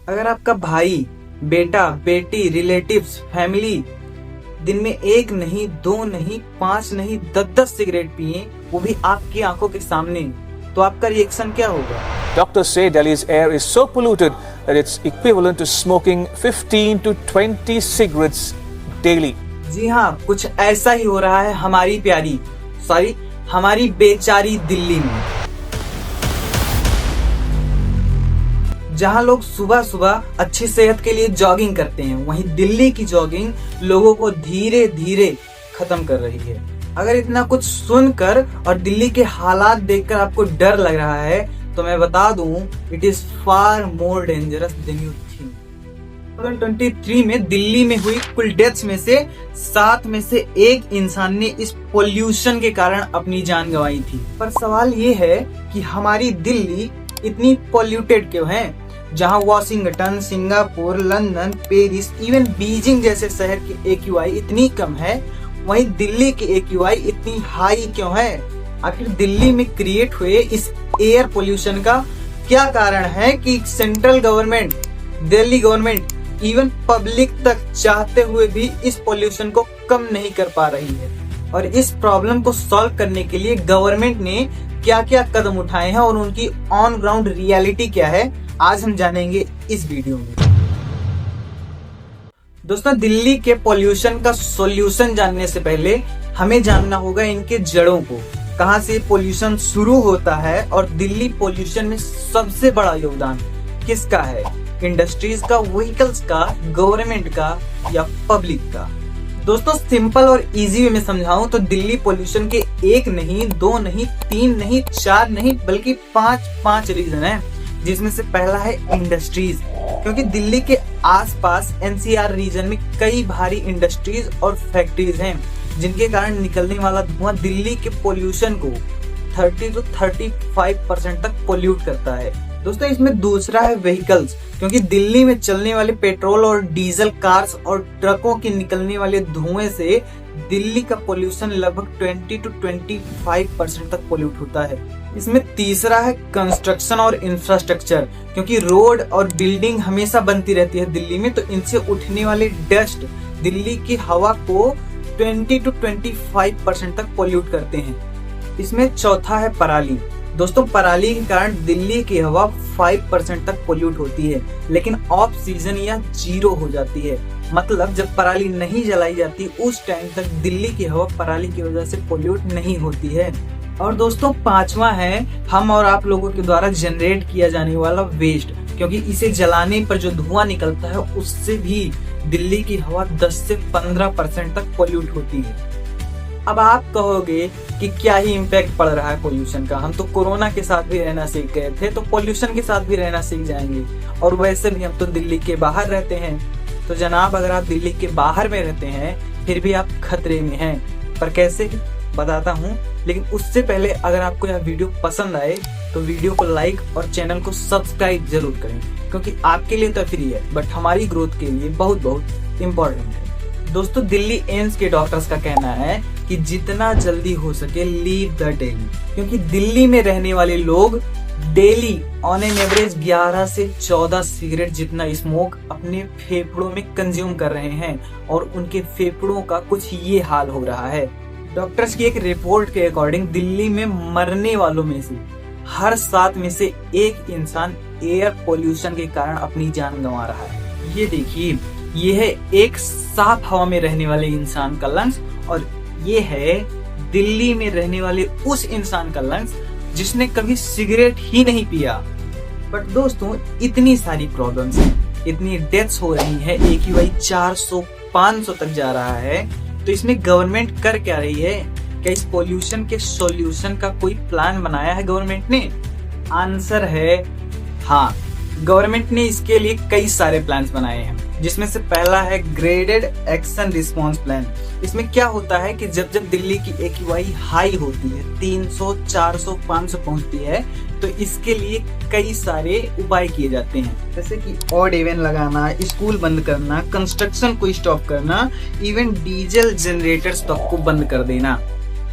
अगर आपका भाई, बेटा, बेटी, रिलेटिव्स, फैमिली दिन में 1 नहीं, 2 नहीं, 5 नहीं, 10-10 सिगरेट पिए, वो भी आपकी आंखों के सामने, तो आपका रिएक्शन क्या होगा? Doctors say Delhi's air is so polluted that it's equivalent to smoking 15 to 20 cigarettes daily. जी हाँ, कुछ ऐसा ही हो रहा है हमारी बेचारी दिल्ली में, जहाँ लोग सुबह सुबह अच्छी सेहत के लिए जॉगिंग करते हैं, वहीं दिल्ली की जॉगिंग लोगों को धीरे धीरे खत्म कर रही है। अगर इतना कुछ सुनकर और दिल्ली के हालात देखकर आपको डर लग रहा है, तो मैं बता दूं, it is far more dangerous than you think. 2023 में दिल्ली में हुई कुल डेथ्स में से 7 में से 1 इंसान ने इस पोल्यूशन के कारण अपनी जान गंवाई थी। पर सवाल ये है कि हमारी दिल्ली इतनी पोल्यूटेड क्यों है? जहां Washington, Singapore, London, Paris, even Beijing जैसे शहर की AQI इतनी कम है, वहीं दिल्ली की AQI इतनी हाई क्यों है? आखिर दिल्ली में क्रिएट हुए इस एयर पोल्यूशन का क्या कारण है कि central government, Delhi government, even public तक चाहते हुए भी इस पोल्यूशन को कम नहीं कर पा रही है? और इस प्रॉब्लम को सॉल्व करने के लिए गवर्नमेंट ने क्या क्या कदम उठाए हैं और उनकी ऑन ग्राउंड रियलिटी क्या है, आज हम जानेंगे इस वीडियो में। दोस्तों, दिल्ली के पोल्यूशन का सॉल्यूशन जानने से पहले हमें जानना होगा इनके जड़ों को, कहां से पोल्यूशन शुरू होता है और दिल्ली पोल्यूशन में सबसे बड़ा योगदान किसका है? इंडस्ट्रीज का, व्हीकल्स का, गवर्नमेंट का या पब्लिक का? दोस्तों, सिंपल और इजी वे में समझाऊं तो दिल्ली पोल्यूशन के 1 नहीं, 2 नहीं, 3 नहीं, 4 नहीं, बल्कि 5 रीजन है, जिसमें से पहला है इंडस्ट्रीज। क्योंकि दिल्ली के आसपास NCR रीजन में कई भारी इंडस्ट्रीज और फैक्ट्रीज हैं, जिनके कारण निकलने वाला धुआं दिल्ली के पोल्यूशन को 30 to 35% तक पोल्यूट करता है। दोस्तों, इसमें दूसरा है व्हीकल्स। क्योंकि दिल्ली में चलने वाले पेट्रोल और डीजल कार्स और ट्रकों के निकलने वाले धुएं से दिल्ली का पोल्यूशन लगभग 20 to 25% तक पोल्यूट होता है। इसमें तीसरा है कंस्ट्रक्शन और इंफ्रास्ट्रक्चर। क्योंकि रोड और बिल्डिंग हमेशा बनती रहती है दिल्ली में, तो इनसे उठने वाले डस्ट दिल्ली की हवा को 20 to 25% तक पोल्यूट करते हैं। इसमें चौथा है पराली। दोस्तों, पराली के कारण दिल्ली की हवा 5% तक पोल्यूट होती है, लेकिन ऑफ सीजन या 0 हो जाती है। मतलब जब पराली नहीं जलाई जाती उस टाइम तक दिल्ली की हवा पराली की वजह से पोल्यूट नहीं होती है। और दोस्तों, 5वां है हम और आप लोगों के द्वारा जनरेट किया जाने वाला वेस्ट। क्योंकि इसे जलाने पर जो धुआं निकलता है उससे भी दिल्ली की हवा 10 से 15% तक पोल्यूट होती है। अब आप कहोगे कि क्या ही इम्पैक्ट पड़ रहा है पोल्यूशन का, हम तो कोरोना के साथ भी रहना सीख गए थे, तो पोल्यूशन के साथ भी रहना सीख जाएंगे। और वैसे भी हम तो दिल्ली के बाहर रहते हैं। तो जनाब, अगर आप दिल्ली के बाहर में रहते हैं फिर भी आप खतरे में हैं। पर कैसे, बताता हूँ। लेकिन उससे पहले अगर आपको यह वीडियो पसंद आए तो वीडियो को लाइक और चैनल को सब्सक्राइब जरूर करें, क्योंकि आपके लिए तो फ्री है बट हमारी ग्रोथ के लिए बहुत इम्पोर्टेंट है। दोस्तों, दिल्ली एम्स के डॉक्टर्स का कहना है कि जितना जल्दी हो सके लीव द दिल्ली। क्योंकि दिल्ली में रहने वाले लोग डेली ऑन एन एवरेज 11 से 14 सिगरेट जितना स्मोक अपने फेफड़ों में कंज्यूम कर रहे हैं, और उनके फेफड़ों का कुछ ये हाल हो रहा है। डॉक्टर्स की एक रिपोर्ट के अकॉर्डिंग दिल्ली में मरने वालों में से हर 7 में से 1 इंसान एयर पोल्यूशन के कारण अपनी जान गंवा रहा है। ये देखिए, ये है एक साफ हवा में रहने वाले इंसान का लंग्स, और ये है दिल्ली में रहने वाले उस इंसान का लंग्स जिसने कभी सिगरेट ही नहीं पिया। बट दोस्तों, इतनी सारी प्रॉब्लम्स हैं, इतनी डेथ्स हो रही है, AQI 400-500 तक जा रहा है, तो इसमें गवर्नमेंट कर क्या रही है? क्या इस पोल्यूशन के सॉल्यूशन का कोई प्लान बनाया है गवर्नमेंट ने? आंसर है हाँ, गवर्नमेंट ने इसके लिए कई सारे प्लान्स बनाए हैं, जिसमें से पहला है ग्रेडेड एक्शन रिस्पॉन्स प्लान। इसमें क्या होता है कि जब जब दिल्ली की AQI हाई होती है, 300, 400, 500 पहुंचती है, तो इसके लिए कई सारे उपाय किए जाते हैं, जैसे कि ऑड इवन लगाना, स्कूल बंद करना, कंस्ट्रक्शन को स्टॉप करना, इवन डीजल जनरेटर्स तक को बंद कर देना।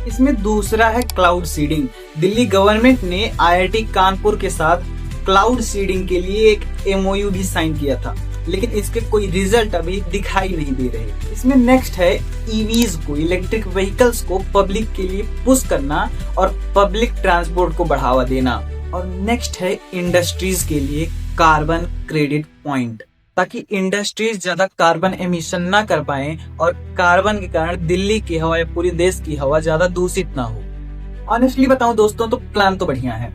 इसमें दूसरा है क्लाउड सीडिंग। दिल्ली गवर्नमेंट ने IIT कानपुर के साथ क्लाउड सीडिंग के लिए एक MOU भी साइन किया था, लेकिन इसके कोई रिजल्ट अभी दिखाई नहीं दे रहे। इसमें नेक्स्ट है EVs को, इलेक्ट्रिक व्हीकल्स को पब्लिक के लिए पुश करना और पब्लिक ट्रांसपोर्ट को बढ़ावा देना। और नेक्स्ट है इंडस्ट्रीज के लिए कार्बन क्रेडिट पॉइंट, ताकि इंडस्ट्रीज ज्यादा कार्बन एमिशन ना कर पाए और कार्बन के कारण दिल्ली की हवा या पूरे देश की हवा ज्यादा दूषित ना हो। ऑनेस्टली बताऊं दोस्तों, तो प्लान तो बढ़िया है,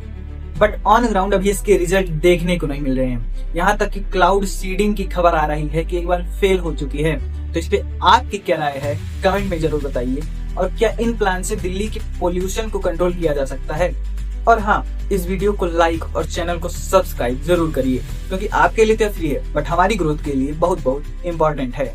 बट ऑन ग्राउंड अभी इसके रिजल्ट देखने को नहीं मिल रहे हैं। यहाँ तक कि क्लाउड सीडिंग की खबर आ रही है कि एक बार फेल हो चुकी है। तो इस पे आपकी क्या राय है, कमेंट में जरूर बताइए। और क्या इन प्लान से दिल्ली के पोल्यूशन को कंट्रोल किया जा सकता है? और हाँ, इस वीडियो को लाइक और चैनल को सब्सक्राइब जरूर करिए, क्योंकि आपके लिए तो फ्री है बट हमारी ग्रोथ के लिए बहुत बहुत इंपॉर्टेंट है।